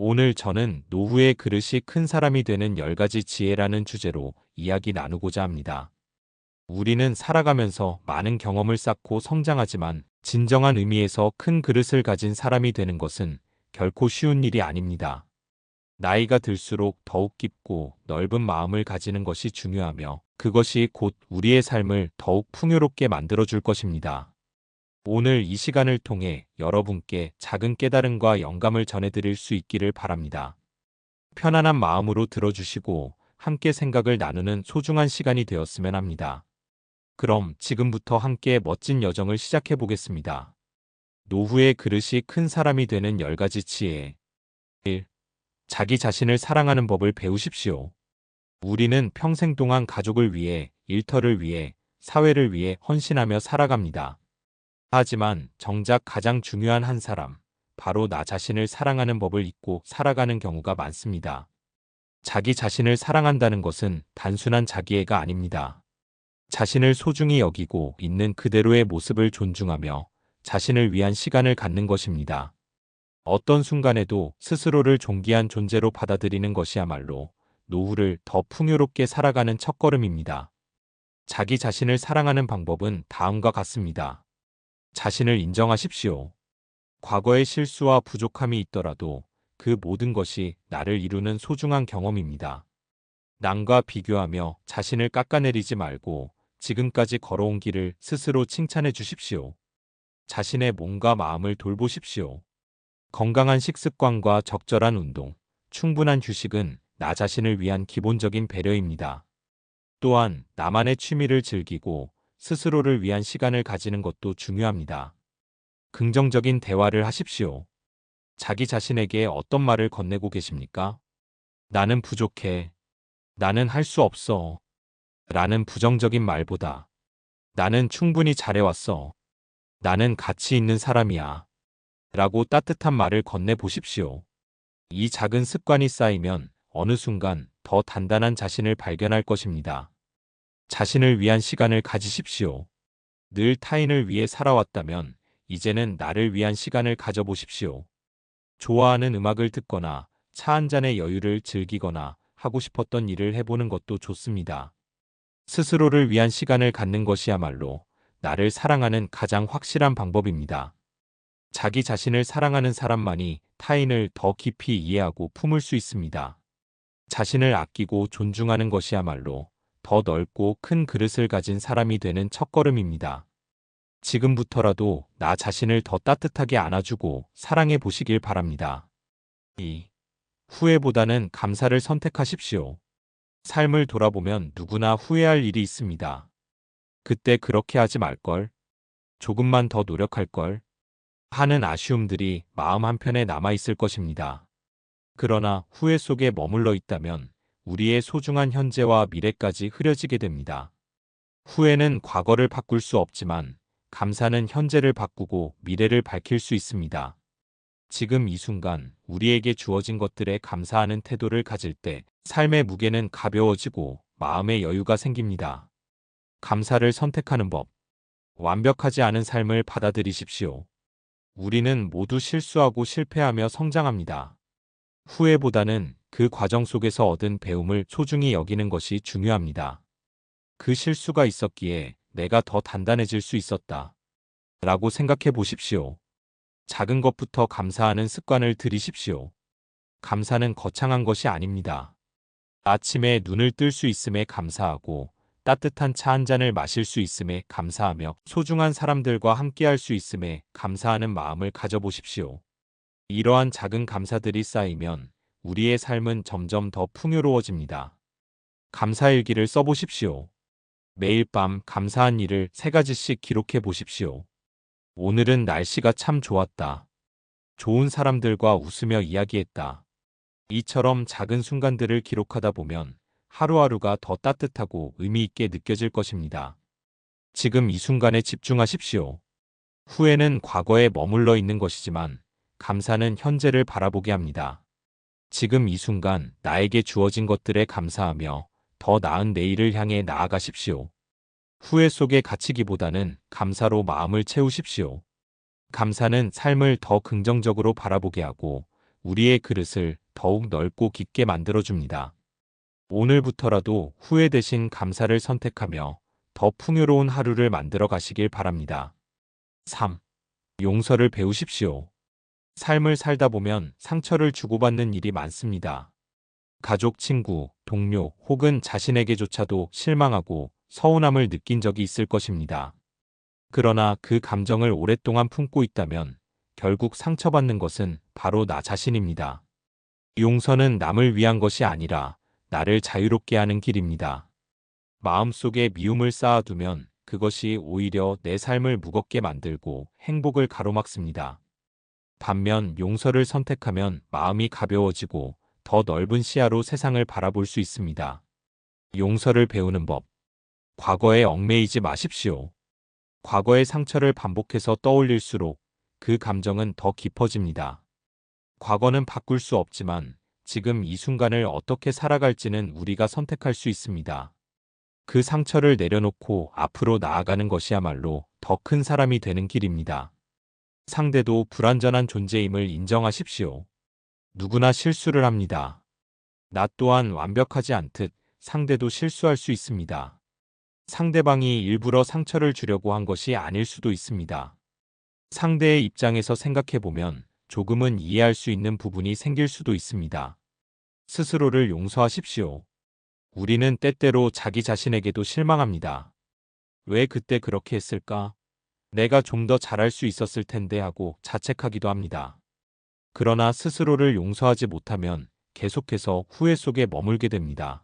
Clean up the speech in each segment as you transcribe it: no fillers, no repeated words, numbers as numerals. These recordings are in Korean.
오늘 저는 노후의 그릇이 큰 사람이 되는 10가지 지혜라는 주제로 이야기 나누고자 합니다. 우리는 살아가면서 많은 경험을 쌓고 성장하지만 진정한 의미에서 큰 그릇을 가진 사람이 되는 것은 결코 쉬운 일이 아닙니다. 나이가 들수록 더욱 깊고 넓은 마음을 가지는 것이 중요하며 그것이 곧 우리의 삶을 더욱 풍요롭게 만들어줄 것입니다. 오늘 이 시간을 통해 여러분께 작은 깨달음과 영감을 전해드릴 수 있기를 바랍니다. 편안한 마음으로 들어주시고 함께 생각을 나누는 소중한 시간이 되었으면 합니다. 그럼 지금부터 함께 멋진 여정을 시작해 보겠습니다. 노후의 그릇이 큰 사람이 되는 10가지 지혜. 1. 자기 자신을 사랑하는 법을 배우십시오. 우리는 평생 동안 가족을 위해, 일터를 위해, 사회를 위해 헌신하며 살아갑니다. 하지만 정작 가장 중요한 한 사람, 바로 나 자신을 사랑하는 법을 잊고 살아가는 경우가 많습니다. 자기 자신을 사랑한다는 것은 단순한 자기애가 아닙니다. 자신을 소중히 여기고 있는 그대로의 모습을 존중하며 자신을 위한 시간을 갖는 것입니다. 어떤 순간에도 스스로를 존귀한 존재로 받아들이는 것이야말로 노후를 더 풍요롭게 살아가는 첫걸음입니다. 자기 자신을 사랑하는 방법은 다음과 같습니다. 자신을 인정하십시오. 과거의 실수와 부족함이 있더라도 그 모든 것이 나를 이루는 소중한 경험입니다. 남과 비교하며 자신을 깎아내리지 말고 지금까지 걸어온 길을 스스로 칭찬해 주십시오. 자신의 몸과 마음을 돌보십시오. 건강한 식습관과 적절한 운동, 충분한 휴식은 나 자신을 위한 기본적인 배려입니다. 또한 나만의 취미를 즐기고 스스로를 위한 시간을 가지는 것도 중요합니다. 긍정적인 대화를 하십시오. 자기 자신에게 어떤 말을 건네고 계십니까? 나는 부족해. 나는 할 수 없어. 라는 부정적인 말보다 나는 충분히 잘해왔어. 나는 가치 있는 사람이야. 라고 따뜻한 말을 건네보십시오. 이 작은 습관이 쌓이면 어느 순간 더 단단한 자신을 발견할 것입니다. 자신을 위한 시간을 가지십시오. 늘 타인을 위해 살아왔다면 이제는 나를 위한 시간을 가져보십시오. 좋아하는 음악을 듣거나 차 한 잔의 여유를 즐기거나 하고 싶었던 일을 해보는 것도 좋습니다. 스스로를 위한 시간을 갖는 것이야말로 나를 사랑하는 가장 확실한 방법입니다. 자기 자신을 사랑하는 사람만이 타인을 더 깊이 이해하고 품을 수 있습니다. 자신을 아끼고 존중하는 것이야말로 더 넓고 큰 그릇을 가진 사람이 되는 첫걸음입니다. 지금부터라도 나 자신을 더 따뜻하게 안아주고 사랑해 보시길 바랍니다. 2. 후회보다는 감사를 선택하십시오. 삶을 돌아보면 누구나 후회할 일이 있습니다. 그때 그렇게 하지 말걸, 조금만 더 노력할걸 하는 아쉬움들이 마음 한편에 남아있을 것입니다. 그러나 후회 속에 머물러 있다면 우리의 소중한 현재와 미래까지 흐려지게 됩니다. 후회는 과거를 바꿀 수 없지만 감사는 현재를 바꾸고 미래를 밝힐 수 있습니다. 지금 이 순간 우리에게 주어진 것들에 감사하는 태도를 가질 때 삶의 무게는 가벼워지고 마음의 여유가 생깁니다. 감사를 선택하는 법. 완벽하지 않은 삶을 받아들이십시오. 우리는 모두 실수하고 실패하며 성장합니다. 후회보다는 그 과정 속에서 얻은 배움을 소중히 여기는 것이 중요합니다. 그 실수가 있었기에 내가 더 단단해질 수 있었다. 라고 생각해 보십시오. 작은 것부터 감사하는 습관을 들이십시오. 감사는 거창한 것이 아닙니다. 아침에 눈을 뜰 수 있음에 감사하고 따뜻한 차 한 잔을 마실 수 있음에 감사하며 소중한 사람들과 함께할 수 있음에 감사하는 마음을 가져보십시오. 이러한 작은 감사들이 쌓이면 우리의 삶은 점점 더 풍요로워집니다. 감사일기를 써보십시오. 매일 밤 감사한 일을 3가지씩 기록해 보십시오. 오늘은 날씨가 참 좋았다. 좋은 사람들과 웃으며 이야기했다. 이처럼 작은 순간들을 기록하다 보면 하루하루가 더 따뜻하고 의미 있게 느껴질 것입니다. 지금 이 순간에 집중하십시오. 후회는 과거에 머물러 있는 것이지만 감사는 현재를 바라보게 합니다. 지금 이 순간 나에게 주어진 것들에 감사하며 더 나은 내일을 향해 나아가십시오. 후회 속에 갇히기보다는 감사로 마음을 채우십시오. 감사는 삶을 더 긍정적으로 바라보게 하고 우리의 그릇을 더욱 넓고 깊게 만들어줍니다. 오늘부터라도 후회 대신 감사를 선택하며 더 풍요로운 하루를 만들어 가시길 바랍니다. 3. 용서를 배우십시오. 삶을 살다 보면 상처를 주고받는 일이 많습니다. 가족, 친구, 동료 혹은 자신에게조차도 실망하고 서운함을 느낀 적이 있을 것입니다. 그러나 그 감정을 오랫동안 품고 있다면 결국 상처받는 것은 바로 나 자신입니다. 용서는 남을 위한 것이 아니라 나를 자유롭게 하는 길입니다. 마음속에 미움을 쌓아두면 그것이 오히려 내 삶을 무겁게 만들고 행복을 가로막습니다. 반면 용서를 선택하면 마음이 가벼워지고 더 넓은 시야로 세상을 바라볼 수 있습니다. 용서를 배우는 법. 과거에 얽매이지 마십시오. 과거의 상처를 반복해서 떠올릴수록 그 감정은 더 깊어집니다. 과거는 바꿀 수 없지만 지금 이 순간을 어떻게 살아갈지는 우리가 선택할 수 있습니다. 그 상처를 내려놓고 앞으로 나아가는 것이야말로 더 큰 사람이 되는 길입니다. 상대도 불완전한 존재임을 인정하십시오. 누구나 실수를 합니다. 나 또한 완벽하지 않듯 상대도 실수할 수 있습니다. 상대방이 일부러 상처를 주려고 한 것이 아닐 수도 있습니다. 상대의 입장에서 생각해보면 조금은 이해할 수 있는 부분이 생길 수도 있습니다. 스스로를 용서하십시오. 우리는 때때로 자기 자신에게도 실망합니다. 왜 그때 그렇게 했을까? 내가 좀 더 잘할 수 있었을 텐데 하고 자책하기도 합니다. 그러나 스스로를 용서하지 못하면 계속해서 후회 속에 머물게 됩니다.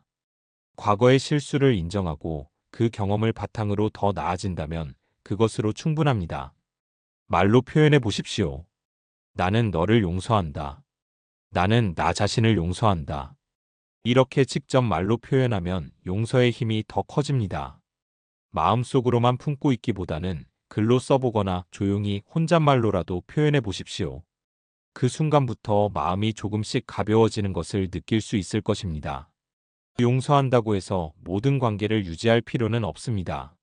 과거의 실수를 인정하고 그 경험을 바탕으로 더 나아진다면 그것으로 충분합니다. 말로 표현해 보십시오. 나는 너를 용서한다. 나는 나 자신을 용서한다. 이렇게 직접 말로 표현하면 용서의 힘이 더 커집니다. 마음속으로만 품고 있기보다는 글로 써보거나 조용히 혼잣말로라도 표현해 보십시오. 그 순간부터 마음이 조금씩 가벼워지는 것을 느낄 수 있을 것입니다. 용서한다고 해서 모든 관계를 유지할 필요는 없습니다.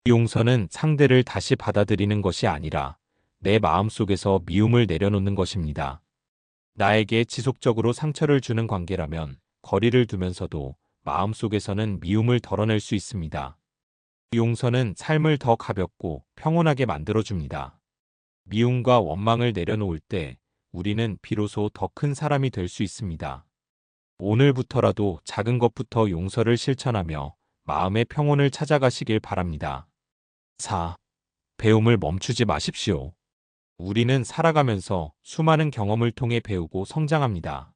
용서는 상대를 다시 받아들이는 것이 아니라 내 마음속에서 미움을 내려놓는 것입니다. 나에게 지속적으로 상처를 주는 관계라면 거리를 두면서도 마음속에서는 미움을 덜어낼 수 있습니다. 용서는 삶을 더 가볍고 평온하게 만들어줍니다. 미움과 원망을 내려놓을 때 우리는 비로소 더 큰 사람이 될 수 있습니다. 오늘부터라도 작은 것부터 용서를 실천하며 마음의 평온을 찾아가시길 바랍니다. 4. 배움을 멈추지 마십시오. 우리는 살아가면서 수많은 경험을 통해 배우고 성장합니다.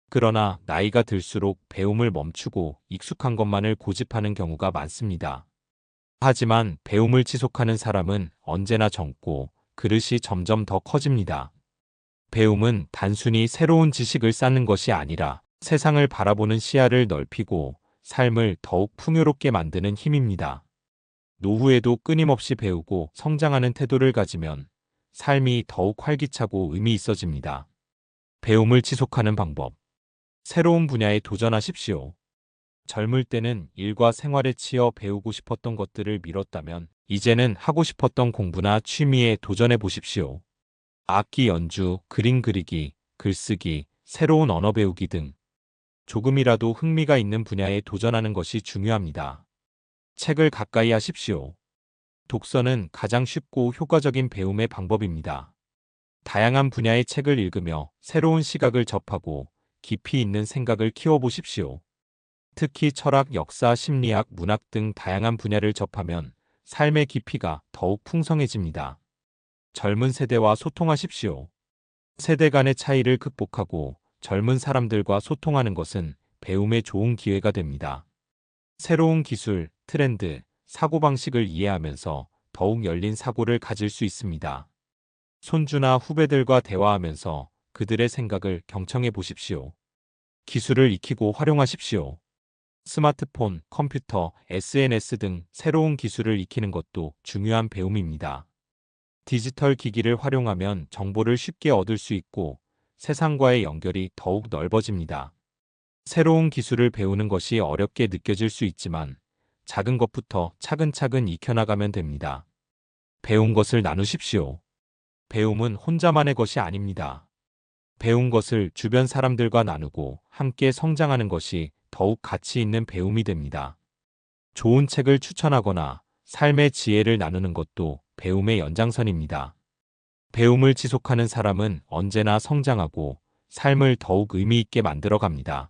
그러나 나이가 들수록 배움을 멈추고 익숙한 것만을 고집하는 경우가 많습니다. 하지만 배움을 지속하는 사람은 언제나 젊고 그릇이 점점 더 커집니다. 배움은 단순히 새로운 지식을 쌓는 것이 아니라 세상을 바라보는 시야를 넓히고 삶을 더욱 풍요롭게 만드는 힘입니다. 노후에도 끊임없이 배우고 성장하는 태도를 가지면 삶이 더욱 활기차고 의미 있어집니다. 배움을 지속하는 방법. 새로운 분야에 도전하십시오. 젊을 때는 일과 생활에 치여 배우고 싶었던 것들을 미뤘다면 이제는 하고 싶었던 공부나 취미에 도전해 보십시오. 악기 연주, 그림 그리기, 글쓰기, 새로운 언어 배우기 등 조금이라도 흥미가 있는 분야에 도전하는 것이 중요합니다. 책을 가까이 하십시오. 독서는 가장 쉽고 효과적인 배움의 방법입니다. 다양한 분야의 책을 읽으며 새로운 시각을 접하고 깊이 있는 생각을 키워보십시오. 특히 철학, 역사, 심리학, 문학 등 다양한 분야를 접하면 삶의 깊이가 더욱 풍성해집니다. 젊은 세대와 소통하십시오. 세대 간의 차이를 극복하고 젊은 사람들과 소통하는 것은 배움의 좋은 기회가 됩니다. 새로운 기술, 트렌드, 사고방식을 이해하면서 더욱 열린 사고를 가질 수 있습니다. 손주나 후배들과 대화하면서 그들의 생각을 경청해 보십시오. 기술을 익히고 활용하십시오. 스마트폰, 컴퓨터, SNS 등 새로운 기술을 익히는 것도 중요한 배움입니다. 디지털 기기를 활용하면 정보를 쉽게 얻을 수 있고 세상과의 연결이 더욱 넓어집니다. 새로운 기술을 배우는 것이 어렵게 느껴질 수 있지만 작은 것부터 차근차근 익혀나가면 됩니다. 배운 것을 나누십시오. 배움은 혼자만의 것이 아닙니다. 배운 것을 주변 사람들과 나누고 함께 성장하는 것이 더욱 가치 있는 배움이 됩니다. 좋은 책을 추천하거나 삶의 지혜를 나누는 것도 배움의 연장선입니다. 배움을 지속하는 사람은 언제나 성장하고 삶을 더욱 의미 있게 만들어 갑니다.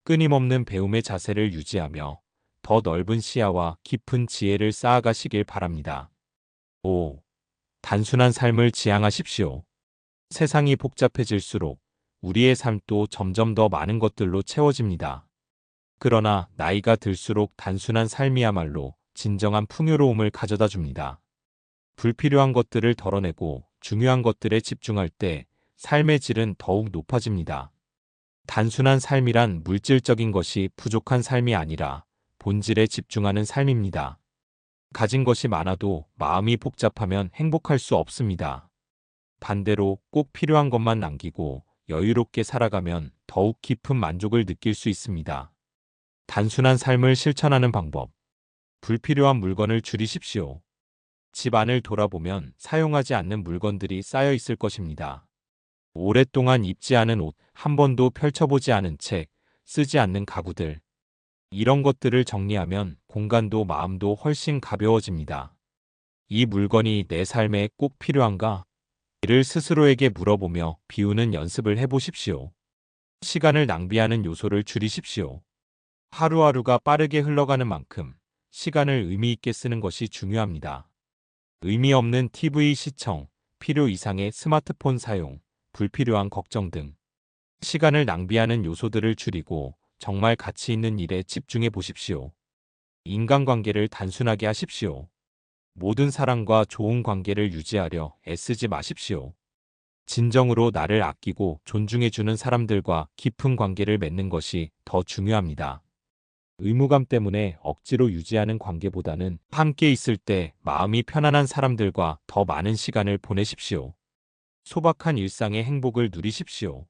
끊임없는 배움의 자세를 유지하며 더 넓은 시야와 깊은 지혜를 쌓아가시길 바랍니다. 5. 단순한 삶을 지향하십시오. 세상이 복잡해질수록 우리의 삶도 점점 더 많은 것들로 채워집니다. 그러나 나이가 들수록 단순한 삶이야말로 진정한 풍요로움을 가져다 줍니다. 불필요한 것들을 덜어내고 중요한 것들에 집중할 때 삶의 질은 더욱 높아집니다. 단순한 삶이란 물질적인 것이 부족한 삶이 아니라 본질에 집중하는 삶입니다. 가진 것이 많아도 마음이 복잡하면 행복할 수 없습니다. 반대로 꼭 필요한 것만 남기고 여유롭게 살아가면 더욱 깊은 만족을 느낄 수 있습니다. 단순한 삶을 실천하는 방법. 불필요한 물건을 줄이십시오. 집 안을 돌아보면 사용하지 않는 물건들이 쌓여 있을 것입니다. 오랫동안 입지 않은 옷, 한 번도 펼쳐보지 않은 책, 쓰지 않는 가구들. 이런 것들을 정리하면 공간도 마음도 훨씬 가벼워집니다. 이 물건이 내 삶에 꼭 필요한가? 이를 스스로에게 물어보며 비우는 연습을 해보십시오. 시간을 낭비하는 요소를 줄이십시오. 하루하루가 빠르게 흘러가는 만큼 시간을 의미 있게 쓰는 것이 중요합니다. 의미 없는 TV 시청, 필요 이상의 스마트폰 사용, 불필요한 걱정 등 시간을 낭비하는 요소들을 줄이고 정말 가치 있는 일에 집중해 보십시오. 인간관계를 단순하게 하십시오. 모든 사람과 좋은 관계를 유지하려 애쓰지 마십시오. 진정으로 나를 아끼고 존중해주는 사람들과 깊은 관계를 맺는 것이 더 중요합니다. 의무감 때문에 억지로 유지하는 관계보다는 함께 있을 때 마음이 편안한 사람들과 더 많은 시간을 보내십시오. 소박한 일상의 행복을 누리십시오.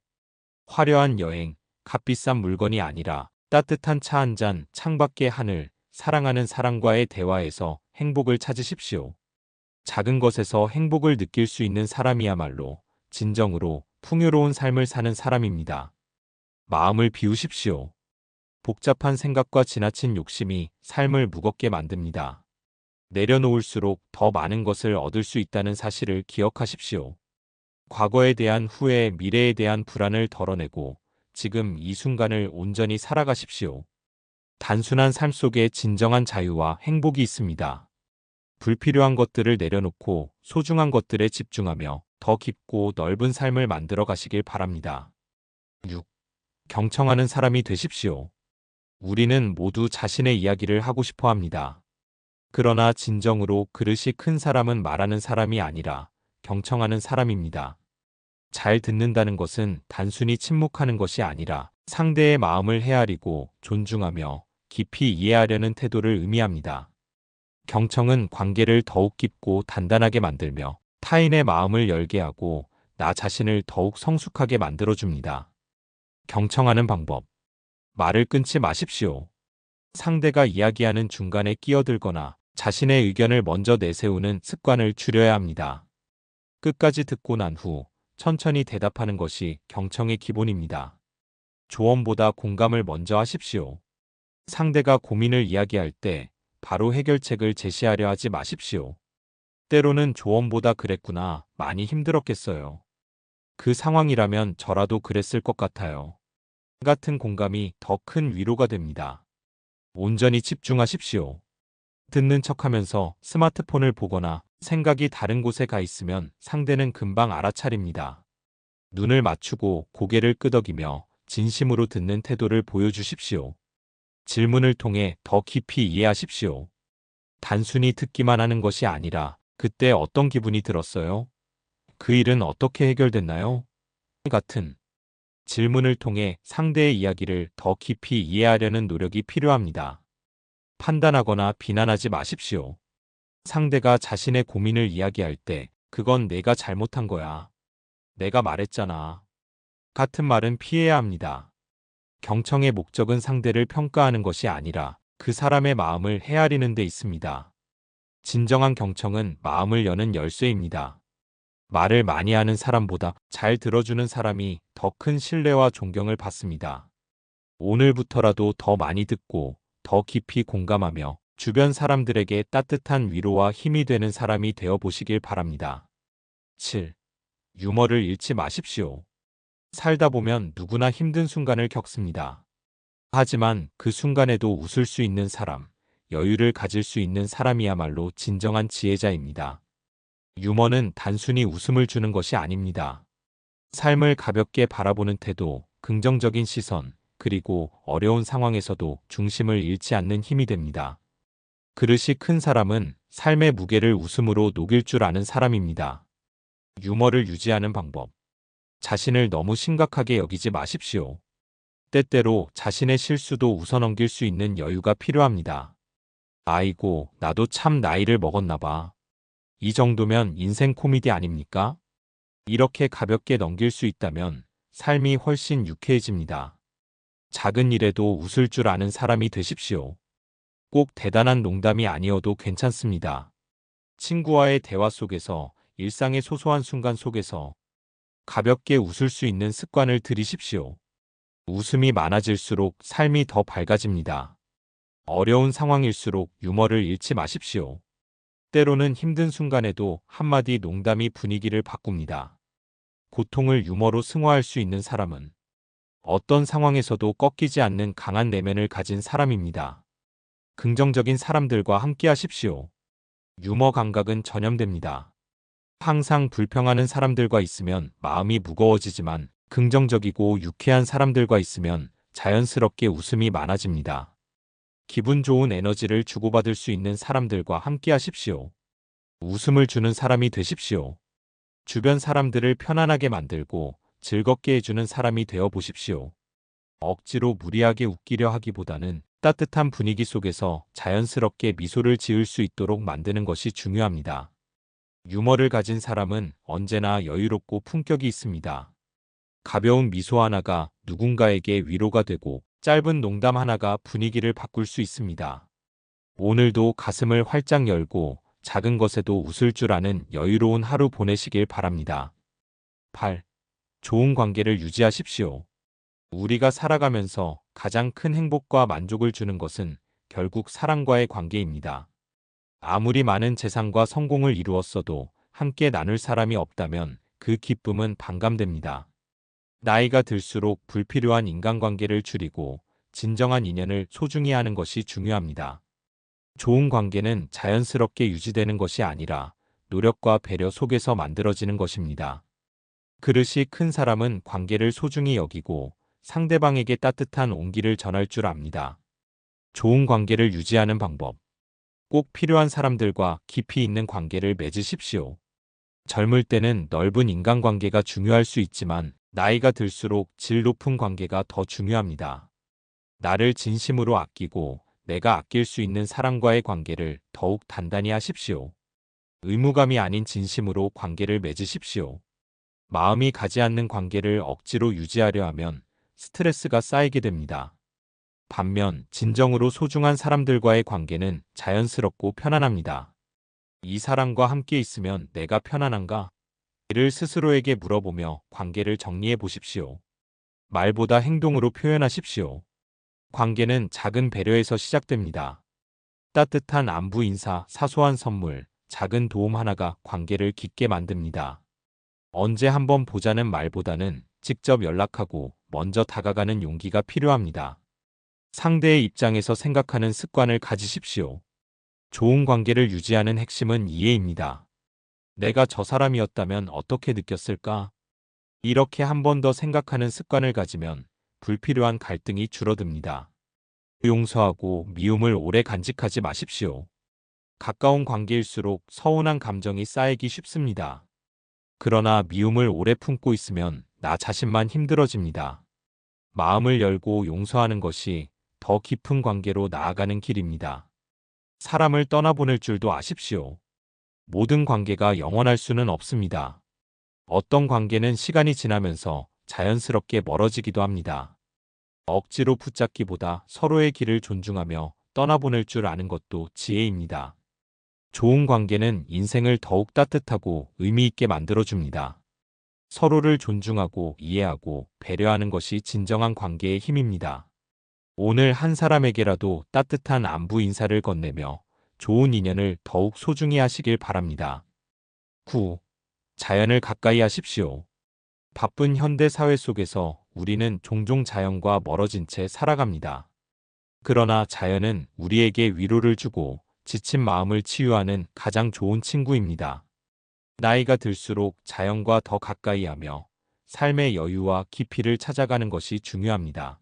화려한 여행, 값비싼 물건이 아니라 따뜻한 차 한 잔, 창밖의 하늘, 사랑하는 사람과의 대화에서 행복을 찾으십시오. 작은 것에서 행복을 느낄 수 있는 사람이야말로 진정으로 풍요로운 삶을 사는 사람입니다. 마음을 비우십시오. 복잡한 생각과 지나친 욕심이 삶을 무겁게 만듭니다. 내려놓을수록 더 많은 것을 얻을 수 있다는 사실을 기억하십시오. 과거에 대한 후회, 미래에 대한 불안을 덜어내고 지금 이 순간을 온전히 살아가십시오. 단순한 삶 속에 진정한 자유와 행복이 있습니다. 불필요한 것들을 내려놓고 소중한 것들에 집중하며 더 깊고 넓은 삶을 만들어 가시길 바랍니다. 6. 경청하는 사람이 되십시오. 우리는 모두 자신의 이야기를 하고 싶어 합니다. 그러나 진정으로 그릇이 큰 사람은 말하는 사람이 아니라 경청하는 사람입니다. 잘 듣는다는 것은 단순히 침묵하는 것이 아니라 상대의 마음을 헤아리고 존중하며 깊이 이해하려는 태도를 의미합니다. 경청은 관계를 더욱 깊고 단단하게 만들며 타인의 마음을 열게 하고 나 자신을 더욱 성숙하게 만들어줍니다. 경청하는 방법. 말을 끊지 마십시오. 상대가 이야기하는 중간에 끼어들거나 자신의 의견을 먼저 내세우는 습관을 줄여야 합니다. 끝까지 듣고 난 후 천천히 대답하는 것이 경청의 기본입니다. 조언보다 공감을 먼저 하십시오. 상대가 고민을 이야기할 때 바로 해결책을 제시하려 하지 마십시오. 때로는 조언보다 그랬구나, 많이 힘들었겠어요. 그 상황이라면 저라도 그랬을 것 같아요. 같은 공감이 더 큰 위로가 됩니다. 온전히 집중하십시오. 듣는 척하면서 스마트폰을 보거나 생각이 다른 곳에 가 있으면 상대는 금방 알아차립니다. 눈을 맞추고 고개를 끄덕이며 진심으로 듣는 태도를 보여주십시오. 질문을 통해 더 깊이 이해하십시오. 단순히 듣기만 하는 것이 아니라 그때 어떤 기분이 들었어요? 그 일은 어떻게 해결됐나요? 같은 질문을 통해 상대의 이야기를 더 깊이 이해하려는 노력이 필요합니다. 판단하거나 비난하지 마십시오. 상대가 자신의 고민을 이야기할 때 그건 내가 잘못한 거야. 내가 말했잖아. 같은 말은 피해야 합니다. 경청의 목적은 상대를 평가하는 것이 아니라 그 사람의 마음을 헤아리는 데 있습니다. 진정한 경청은 마음을 여는 열쇠입니다. 말을 많이 하는 사람보다 잘 들어주는 사람이 더 큰 신뢰와 존경을 받습니다. 오늘부터라도 더 많이 듣고 더 깊이 공감하며 주변 사람들에게 따뜻한 위로와 힘이 되는 사람이 되어 보시길 바랍니다. 7. 유머를 잃지 마십시오. 살다 보면 누구나 힘든 순간을 겪습니다. 하지만 그 순간에도 웃을 수 있는 사람, 여유를 가질 수 있는 사람이야말로 진정한 지혜자입니다. 유머는 단순히 웃음을 주는 것이 아닙니다. 삶을 가볍게 바라보는 태도, 긍정적인 시선, 그리고 어려운 상황에서도 중심을 잃지 않는 힘이 됩니다. 그릇이 큰 사람은 삶의 무게를 웃음으로 녹일 줄 아는 사람입니다. 유머를 유지하는 방법. 자신을 너무 심각하게 여기지 마십시오. 때때로 자신의 실수도 웃어넘길 수 있는 여유가 필요합니다. 아이고, 나도 참 나이를 먹었나 봐. 이 정도면 인생 코미디 아닙니까? 이렇게 가볍게 넘길 수 있다면 삶이 훨씬 유쾌해집니다. 작은 일에도 웃을 줄 아는 사람이 되십시오. 꼭 대단한 농담이 아니어도 괜찮습니다. 친구와의 대화 속에서, 일상의 소소한 순간 속에서 가볍게 웃을 수 있는 습관을 들이십시오. 웃음이 많아질수록 삶이 더 밝아집니다. 어려운 상황일수록 유머를 잃지 마십시오. 때로는 힘든 순간에도 한마디 농담이 분위기를 바꿉니다. 고통을 유머로 승화할 수 있는 사람은 어떤 상황에서도 꺾이지 않는 강한 내면을 가진 사람입니다. 긍정적인 사람들과 함께 하십시오. 유머 감각은 전염됩니다. 항상 불평하는 사람들과 있으면 마음이 무거워지지만 긍정적이고 유쾌한 사람들과 있으면 자연스럽게 웃음이 많아집니다. 기분 좋은 에너지를 주고받을 수 있는 사람들과 함께 하십시오. 웃음을 주는 사람이 되십시오. 주변 사람들을 편안하게 만들고 즐겁게 해주는 사람이 되어 보십시오. 억지로 무리하게 웃기려 하기보다는 따뜻한 분위기 속에서 자연스럽게 미소를 지을 수 있도록 만드는 것이 중요합니다. 유머를 가진 사람은 언제나 여유롭고 품격이 있습니다. 가벼운 미소 하나가 누군가에게 위로가 되고 짧은 농담 하나가 분위기를 바꿀 수 있습니다. 오늘도 가슴을 활짝 열고 작은 것에도 웃을 줄 아는 여유로운 하루 보내시길 바랍니다. 8. 좋은 관계를 유지하십시오. 우리가 살아가면서 가장 큰 행복과 만족을 주는 것은 결국 사랑과의 관계입니다. 아무리 많은 재산과 성공을 이루었어도 함께 나눌 사람이 없다면 그 기쁨은 반감됩니다. 나이가 들수록 불필요한 인간관계를 줄이고 진정한 인연을 소중히 하는 것이 중요합니다. 좋은 관계는 자연스럽게 유지되는 것이 아니라 노력과 배려 속에서 만들어지는 것입니다. 그릇이 큰 사람은 관계를 소중히 여기고 상대방에게 따뜻한 온기를 전할 줄 압니다. 좋은 관계를 유지하는 방법. 꼭 필요한 사람들과 깊이 있는 관계를 맺으십시오. 젊을 때는 넓은 인간관계가 중요할 수 있지만 나이가 들수록 질 높은 관계가 더 중요합니다. 나를 진심으로 아끼고 내가 아낄 수 있는 사람과의 관계를 더욱 단단히 하십시오. 의무감이 아닌 진심으로 관계를 맺으십시오. 마음이 가지 않는 관계를 억지로 유지하려 하면 스트레스가 쌓이게 됩니다. 반면 진정으로 소중한 사람들과의 관계는 자연스럽고 편안합니다. 이 사람과 함께 있으면 내가 편안한가? 이를 스스로에게 물어보며 관계를 정리해 보십시오. 말보다 행동으로 표현하십시오. 관계는 작은 배려에서 시작됩니다. 따뜻한 안부 인사, 사소한 선물, 작은 도움 하나가 관계를 깊게 만듭니다. 언제 한번 보자는 말보다는 직접 연락하고 먼저 다가가는 용기가 필요합니다. 상대의 입장에서 생각하는 습관을 가지십시오. 좋은 관계를 유지하는 핵심은 이해입니다. 내가 저 사람이었다면 어떻게 느꼈을까? 이렇게 한 번 더 생각하는 습관을 가지면 불필요한 갈등이 줄어듭니다. 용서하고 미움을 오래 간직하지 마십시오. 가까운 관계일수록 서운한 감정이 쌓이기 쉽습니다. 그러나 미움을 오래 품고 있으면 나 자신만 힘들어집니다. 마음을 열고 용서하는 것이 더 깊은 관계로 나아가는 길입니다. 사람을 떠나보낼 줄도 아십시오. 모든 관계가 영원할 수는 없습니다. 어떤 관계는 시간이 지나면서 자연스럽게 멀어지기도 합니다. 억지로 붙잡기보다 서로의 길을 존중하며 떠나보낼 줄 아는 것도 지혜입니다. 좋은 관계는 인생을 더욱 따뜻하고 의미 있게 만들어줍니다. 서로를 존중하고 이해하고 배려하는 것이 진정한 관계의 힘입니다. 오늘 한 사람에게라도 따뜻한 안부 인사를 건네며 좋은 인연을 더욱 소중히 하시길 바랍니다. 9. 자연을 가까이 하십시오. 바쁜 현대 사회 속에서 우리는 종종 자연과 멀어진 채 살아갑니다. 그러나 자연은 우리에게 위로를 주고 지친 마음을 치유하는 가장 좋은 친구입니다. 나이가 들수록 자연과 더 가까이 하며 삶의 여유와 깊이를 찾아가는 것이 중요합니다.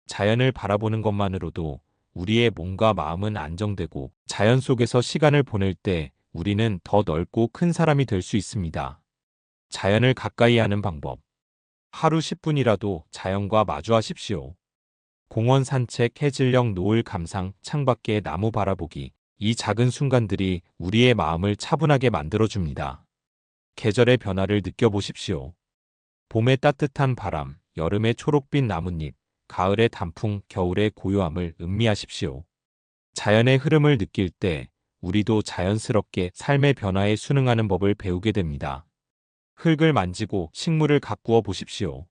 자연을 바라보는 것만으로도 우리의 몸과 마음은 안정되고 자연 속에서 시간을 보낼 때 우리는 더 넓고 큰 사람이 될 수 있습니다. 자연을 가까이 하는 방법. 하루 10분이라도 자연과 마주하십시오. 공원 산책, 해질녘 노을 감상, 창밖의 나무 바라보기. 이 작은 순간들이 우리의 마음을 차분하게 만들어줍니다. 계절의 변화를 느껴보십시오. 봄의 따뜻한 바람, 여름의 초록빛 나뭇잎, 가을의 단풍, 겨울의 고요함을 음미하십시오. 자연의 흐름을 느낄 때 우리도 자연스럽게 삶의 변화에 순응하는 법을 배우게 됩니다. 흙을 만지고 식물을 가꾸어 보십시오.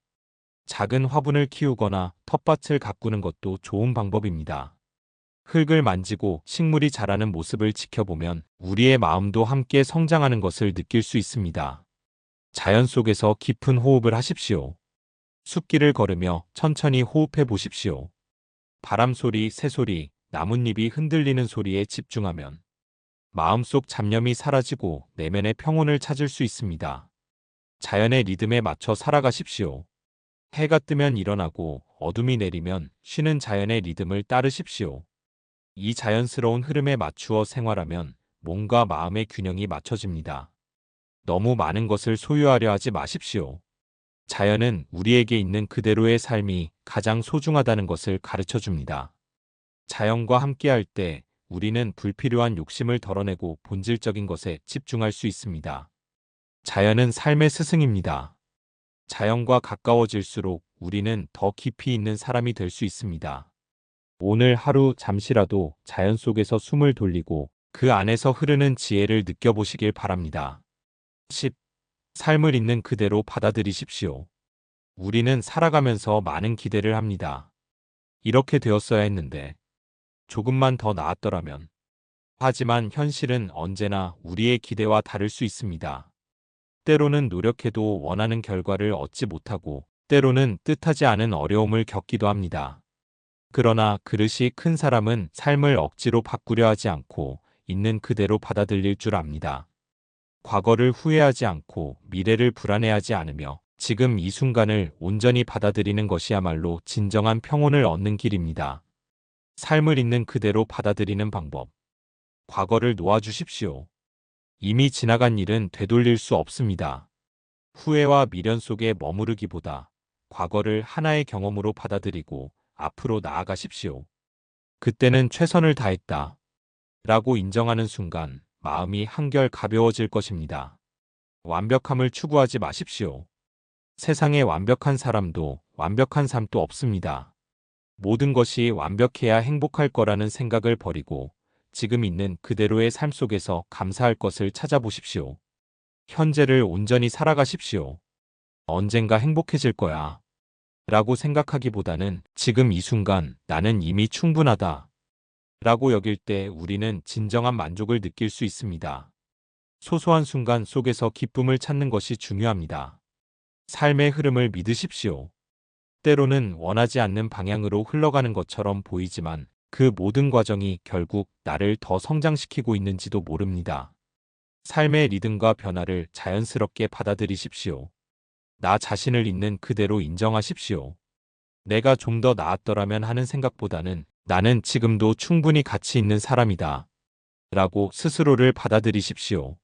작은 화분을 키우거나 텃밭을 가꾸는 것도 좋은 방법입니다. 흙을 만지고 식물이 자라는 모습을 지켜보면 우리의 마음도 함께 성장하는 것을 느낄 수 있습니다. 자연 속에서 깊은 호흡을 하십시오. 숲길을 걸으며 천천히 호흡해 보십시오. 바람 소리, 새소리, 나뭇잎이 흔들리는 소리에 집중하면 마음속 잡념이 사라지고 내면의 평온을 찾을 수 있습니다. 자연의 리듬에 맞춰 살아가십시오. 해가 뜨면 일어나고 어둠이 내리면 쉬는 자연의 리듬을 따르십시오. 이 자연스러운 흐름에 맞추어 생활하면 몸과 마음의 균형이 맞춰집니다. 너무 많은 것을 소유하려 하지 마십시오. 자연은 우리에게 있는 그대로의 삶이 가장 소중하다는 것을 가르쳐 줍니다. 자연과 함께할 때 우리는 불필요한 욕심을 덜어내고 본질적인 것에 집중할 수 있습니다. 자연은 삶의 스승입니다. 자연과 가까워질수록 우리는 더 깊이 있는 사람이 될 수 있습니다. 오늘 하루 잠시라도 자연 속에서 숨을 돌리고 그 안에서 흐르는 지혜를 느껴보시길 바랍니다. 10. 삶을 있는 그대로 받아들이십시오. 우리는 살아가면서 많은 기대를 합니다. 이렇게 되었어야 했는데, 조금만 더 나았더라면. 하지만 현실은 언제나 우리의 기대와 다를 수 있습니다. 때로는 노력해도 원하는 결과를 얻지 못하고, 때로는 뜻하지 않은 어려움을 겪기도 합니다. 그러나 그릇이 큰 사람은 삶을 억지로 바꾸려 하지 않고 있는 그대로 받아들일 줄 압니다. 과거를 후회하지 않고 미래를 불안해하지 않으며 지금 이 순간을 온전히 받아들이는 것이야말로 진정한 평온을 얻는 길입니다. 삶을 있는 그대로 받아들이는 방법. 과거를 놓아주십시오. 이미 지나간 일은 되돌릴 수 없습니다. 후회와 미련 속에 머무르기보다 과거를 하나의 경험으로 받아들이고 앞으로 나아가십시오. 그때는 최선을 다했다. 라고 인정하는 순간 마음이 한결 가벼워질 것입니다. 완벽함을 추구하지 마십시오. 세상에 완벽한 사람도 완벽한 삶도 없습니다. 모든 것이 완벽해야 행복할 거라는 생각을 버리고 지금 있는 그대로의 삶 속에서 감사할 것을 찾아보십시오. 현재를 온전히 살아가십시오. 언젠가 행복해질 거야. 라고 생각하기보다는 지금 이 순간 나는 이미 충분하다. 라고 여길 때 우리는 진정한 만족을 느낄 수 있습니다. 소소한 순간 속에서 기쁨을 찾는 것이 중요합니다. 삶의 흐름을 믿으십시오. 때로는 원하지 않는 방향으로 흘러가는 것처럼 보이지만 그 모든 과정이 결국 나를 더 성장시키고 있는지도 모릅니다. 삶의 리듬과 변화를 자연스럽게 받아들이십시오. 나 자신을 있는 그대로 인정하십시오. 내가 좀 더 나았더라면 하는 생각보다는 나는 지금도 충분히 가치 있는 사람이다. 라고 스스로를 받아들이십시오.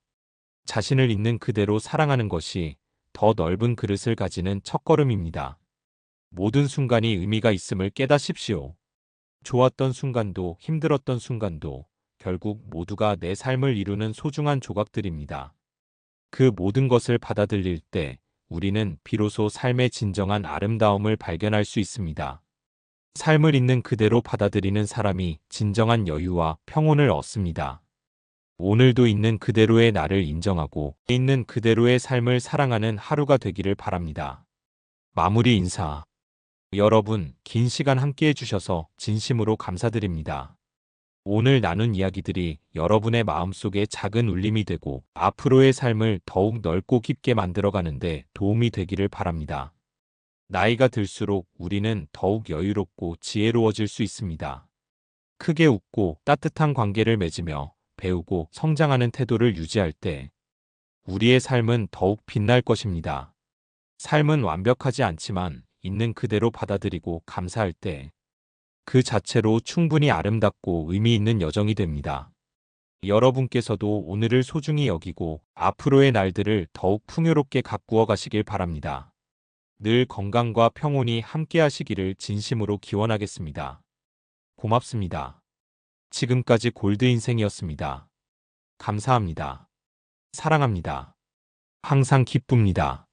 자신을 있는 그대로 사랑하는 것이 더 넓은 그릇을 가지는 첫걸음입니다. 모든 순간이 의미가 있음을 깨닫십시오. 좋았던 순간도 힘들었던 순간도 결국 모두가 내 삶을 이루는 소중한 조각들입니다. 그 모든 것을 받아들일 때 우리는 비로소 삶의 진정한 아름다움을 발견할 수 있습니다. 삶을 있는 그대로 받아들이는 사람이 진정한 여유와 평온을 얻습니다. 오늘도 있는 그대로의 나를 인정하고 있는 그대로의 삶을 사랑하는 하루가 되기를 바랍니다. 마무리 인사. 여러분, 긴 시간 함께 해주셔서 진심으로 감사드립니다. 오늘 나눈 이야기들이 여러분의 마음속에 작은 울림이 되고 앞으로의 삶을 더욱 넓고 깊게 만들어가는데 도움이 되기를 바랍니다. 나이가 들수록 우리는 더욱 여유롭고 지혜로워질 수 있습니다. 크게 웃고 따뜻한 관계를 맺으며 배우고 성장하는 태도를 유지할 때 우리의 삶은 더욱 빛날 것입니다. 삶은 완벽하지 않지만 있는 그대로 받아들이고 감사할 때 그 자체로 충분히 아름답고 의미 있는 여정이 됩니다. 여러분께서도 오늘을 소중히 여기고 앞으로의 날들을 더욱 풍요롭게 가꾸어 가시길 바랍니다. 늘 건강과 평온이 함께 하시기를 진심으로 기원하겠습니다. 고맙습니다. 지금까지 골드인생이었습니다. 감사합니다. 사랑합니다. 항상 기쁩니다.